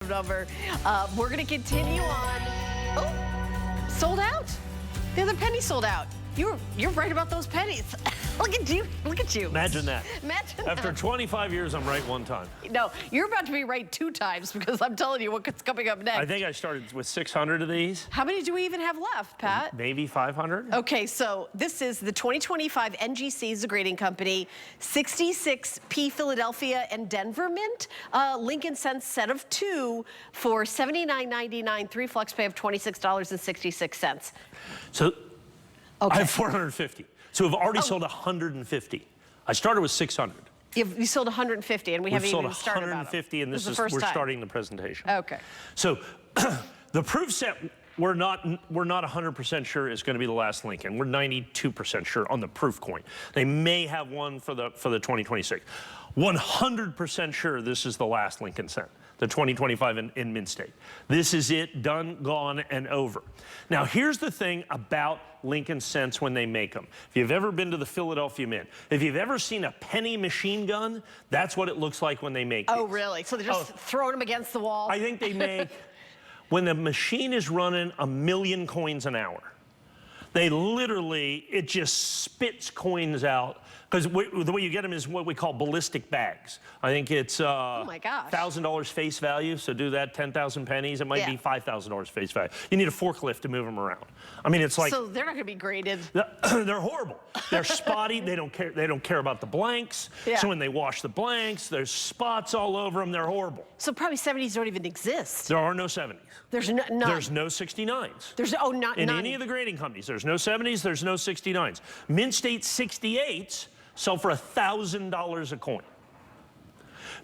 number. We're going to continue on. Oh, sold out. The other penny sold out. You're right about those pennies. Look at you. Look at you. Imagine that. Imagine After that. 25 years, I'm right one time. No, you're about to be right 2 times because I'm telling you what's coming up next. I think I started with 600 of these. How many do we even have left, Pat? Maybe 500. Okay, so this is the 2025 NGC is a grading company, 66P Philadelphia and Denver Mint, Lincoln Cents set of 2 for $79.99, 3 flex pay of $26.66. So Okay. I have 450. So we've already sold 150. I started with 600. You sold 150 and we haven't even started about them. 150 and this is we're starting the presentation. Okay. So the proof set we're not 100% sure is going to be the last Lincoln. We're 92% sure on the proof coin. They may have one for the 2026. 100% sure this is the last Lincoln Cent, the 2025 in Mint State. This is it, done, gone, and over. Now, here's the thing about Lincoln Cents when they make them. If you've ever been to the Philadelphia Mint, if you've ever seen a penny machine gun, that's what it looks like when they make these. Oh, really? So they're just throwing them against the wall? I think they make, when the machine is running 1 million coins an hour, they literally, it just spits coins out. Because the way you get them is what we call ballistic bags. I think it's oh my gosh, $1,000 face value, so do that, 10,000 pennies. It might be $5,000 face value. You need a forklift to move them around. I mean, it's like... So they're not going to be graded. They're horrible. They're spotty. They don't care about the blanks. Yeah. So when they wash the blanks, there's spots all over them. They're horrible. So probably 70s don't even exist. There are no 70s. There's none. There's no 69s. There's not in none. any of the grading companies. There's no 70s. There's no 69s. Mint State 68s sell for $1,000 a coin.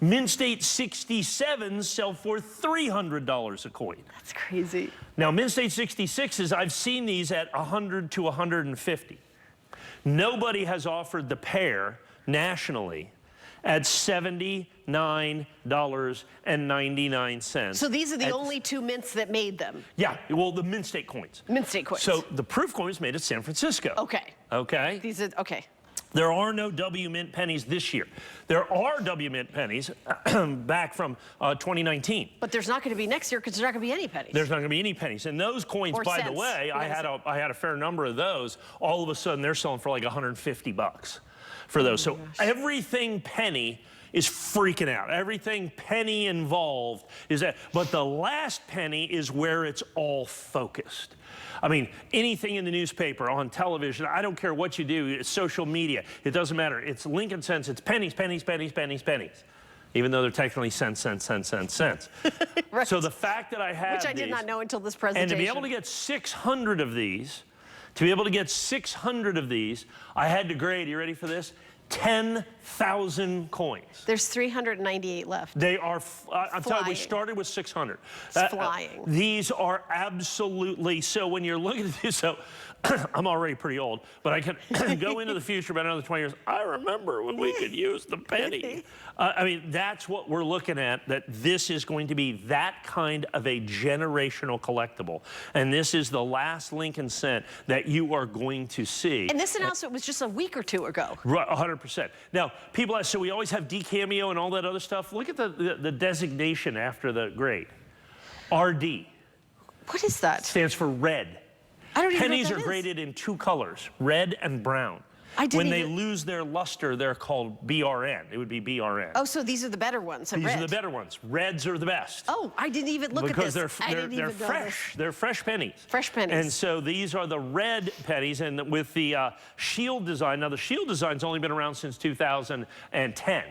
Mint State 67s sell for $300 a coin. That's crazy. Now, Mint State 66s, I've seen these at 100 to 150. Nobody has offered the pair nationally at $79.99. So these are the only 2 mints that made them? Yeah, well, the Mint State coins. Mint State coins. So the proof coin was made at San Francisco. Okay. Okay. These are, okay. There are no WMint pennies this year. There are WMint pennies back from 2019. But there's not going to be next year because there's not going to be any pennies. There's not going to be any pennies. And those coins, by the way, I had a fair number of those. All of a sudden, they're selling for like 150 bucks for those. So everything penny is freaking out. Everything penny involved is that. But the last penny is where it's all focused. I mean, anything in the newspaper, on television, I don't care what you do, it's social media, it doesn't matter. It's Lincoln Cents, it's pennies, pennies, pennies, pennies, pennies. Even though they're technically cents, cents, cents, cents, cents. Right. So the fact that I have Which I did not know until this presentation. And to be able to get 600 of these, I had to grade, you ready for this? 10,000 coins. There's 398 left. They are, I'm telling you, we started with 600. It's flying. These are absolutely, so when you're looking at this, so I'm already pretty old, but I can go into the future about another 20 years. I remember when we could use the penny. I mean, that's what we're looking at, that this is going to be that kind of a generational collectible. And this is the last Lincoln Cent that you are going to see. And this announcement was just a week or 2 ago. Right, 100%. Now, people ask, so we always have D-Cameo and all that other stuff. Look at the designation after the grade. RD. What is that? Stands for red. I don't even know Pennies what are that is. graded in 2 colors, red and brown. When they lose their luster, they're called BRN. It would be BRN. Oh, so these are the better ones. These are the better ones. Reds are the best. Oh, I didn't even look at this. Because they're fresh. They're fresh pennies. Fresh pennies. And so these are the red pennies, and with the shield design. Now, the shield design's only been around since 2010.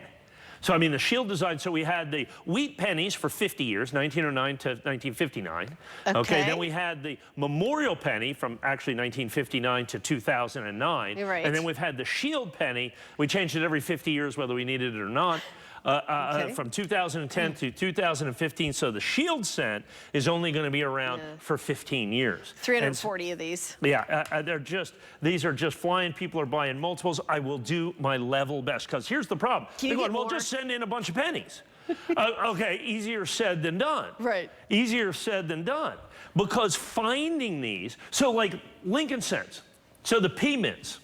So, I mean, the shield design, so we had the wheat pennies for 50 years, 1909 to 1959. Okay. Then we had the memorial penny from actually 1959 to 2009. You're right. And then we've had the shield penny. We changed it every 50 years, whether we needed it or not. From 2010 to 2015, so the shield cent is only going to be around for 15 years. 340 of these. Yeah, these are just flying. People are buying multiples. I will do my level best, because here's the problem. They're going, well, just send in a bunch of pennies. Okay, easier said than done. Right. Easier said than done. Because finding these, so like Lincoln Cents, so the P-mints,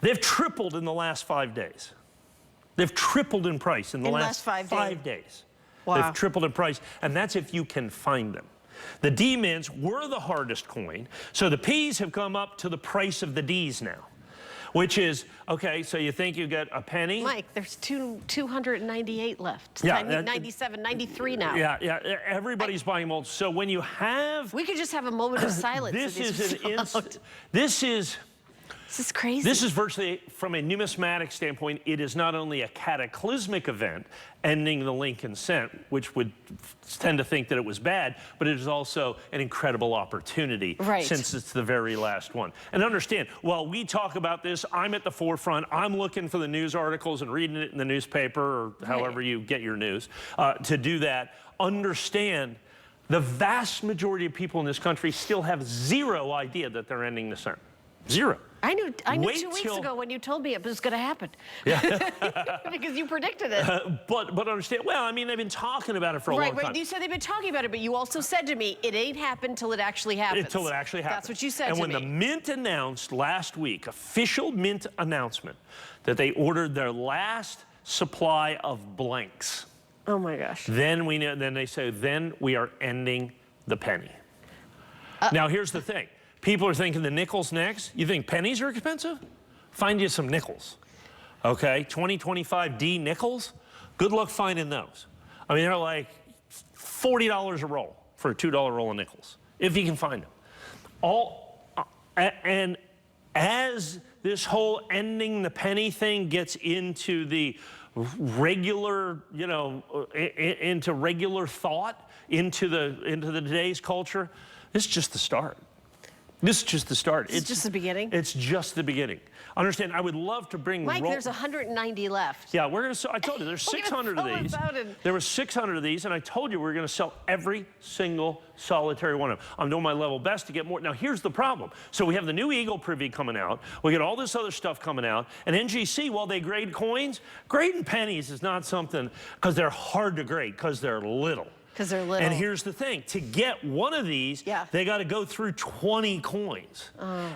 they've tripled in the last 5 days. They've tripled in price in the last 5 days. Wow. They've tripled in price, and that's if you can find them. The DMints were the hardest coin, so the Ps have come up to the price of the Ds now, which is, okay, so you think you get a penny? Mike, there's 298 left. Yeah, 97, 93 now. Yeah, everybody's buying multiple. So when you have... We could just have a moment of silence. This is crazy. This is virtually, from a numismatic standpoint, it is not only a cataclysmic event, ending the Lincoln cent, which would tend to think that it was bad, but it is also an incredible opportunity, since it's the very last one. And understand, while we talk about this, I'm at the forefront. I'm looking for the news articles and reading it in the newspaper or however you get your news. To do that, understand the vast majority of people in this country still have zero idea that they're ending the cent. Zero. I knew 2 weeks ago when you told me it was going to happen. Yeah. Because you predicted it. But understand, well, I mean, they've been talking about it for a long time. Right, you said they've been talking about it, but you also said to me, it ain't happened till it actually happens. Until it actually happens. That's what you said to me. And when the Mint announced last week, official Mint announcement, that they ordered their last supply of blanks. Oh my gosh. Then they say, then we are ending the penny. Now, here's the thing. People are thinking the nickel's next. You think pennies are expensive? Find you some nickels. Okay, 2025 D nickels. Good luck finding those. I mean, they're like $40 a roll for a $2 roll of nickels, if you can find them. And as this whole ending the penny thing gets into the regular, into regular thought, into the today's culture, this is just the start. This is just the start. It's just the beginning? It's just the beginning. Understand, I would love to bring... Mike, there's 190 left. Yeah, we're going to... I told you, there's 600 of these. There were 600 of these, and I told you we were going to sell every single solitary one of them. I'm doing my level best to get more. Now, here's the problem. So we have the new Eagle Privy coming out. We get all this other stuff coming out. And NGC, while they grade coins, grading pennies is not something... Because they're hard to grade, because they're little. Because they're little. And here's the thing, to get one of these, they got to go through 20 coins.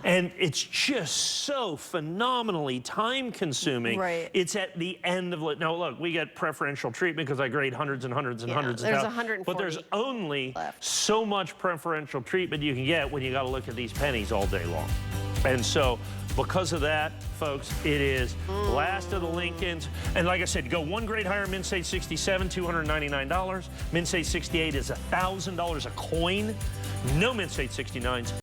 And it's just so phenomenally time-consuming. Right. It's at the end of it. Now, look, we get preferential treatment because I grade hundreds and hundreds and hundreds of thousands. There's 140 But there's only left. so much preferential treatment you can get when you got to look at these pennies all day long. And so, because of that, folks, it is last of the Lincolns. And like I said, go one grade higher, Mint State 67, $299. Mint State 68 is $1,000 a coin. No Mint State 69s.